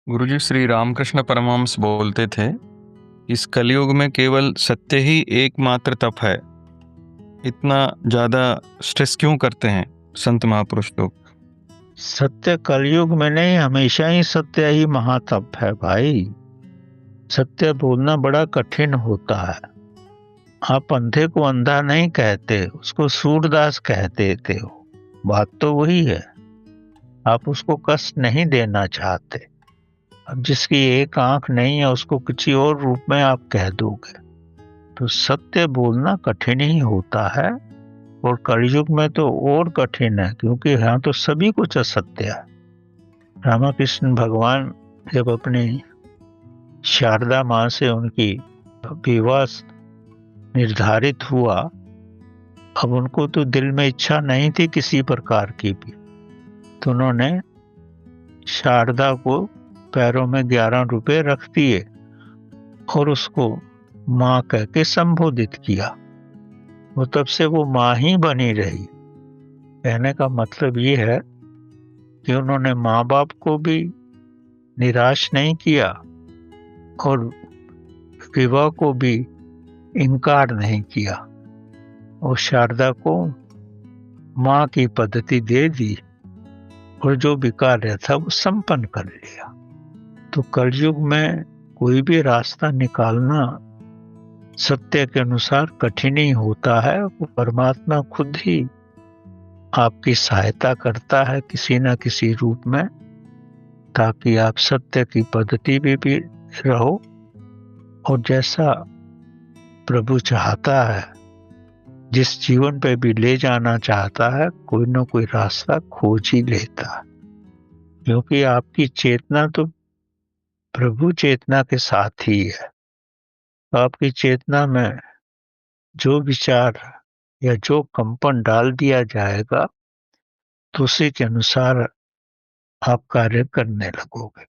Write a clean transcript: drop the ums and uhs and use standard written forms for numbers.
गुरुजी श्री रामकृष्ण परमहंस बोलते थे, इस कलयुग में केवल सत्य ही एकमात्र तप है। इतना ज्यादा स्ट्रेस क्यों करते हैं संत महापुरुष लोग? सत्य कलयुग में नहीं, हमेशा ही सत्य ही महातप है भाई। सत्य बोलना बड़ा कठिन होता है। आप अंधे को अंधा नहीं कहते, उसको सूरदास कह देते हो। बात तो वही है। आप उसको कष्ट नहीं देना चाहते। अब जिसकी एक आंख नहीं है उसको किसी और रूप में आप कह दोगे, तो सत्य बोलना कठिन ही होता है। और कलयुग में तो और कठिन है, क्योंकि यहाँ तो सभी कुछ असत्य है। रामकृष्ण भगवान जब अपनी शारदा माँ से उनकी विवाह निर्धारित हुआ, अब उनको तो दिल में इच्छा नहीं थी किसी प्रकार की भी, तो उन्होंने शारदा को पैरों में 11 रुपए रख दिए और उसको माँ कह के संबोधित किया। वो तब से वो माँ ही बनी रही। कहने का मतलब ये है कि उन्होंने माँ बाप को भी निराश नहीं किया और विवाह को भी इनकार नहीं किया, और शारदा को माँ की पद्धति दे दी और जो भी कार्य था वो संपन्न कर लिया। तो कलयुग में कोई भी रास्ता निकालना सत्य के अनुसार कठिन ही होता है। वो परमात्मा खुद ही आपकी सहायता करता है किसी न किसी रूप में, ताकि आप सत्य की पद्धति भी रहो, और जैसा प्रभु चाहता है, जिस जीवन पे भी ले जाना चाहता है, कोई न कोई रास्ता खोज ही लेता है। क्योंकि आपकी चेतना तो प्रभु चेतना के साथ ही है। आपकी चेतना में जो विचार या जो कंपन डाल दिया जाएगा, तो उसी के अनुसार आप कार्य करने लगोगे।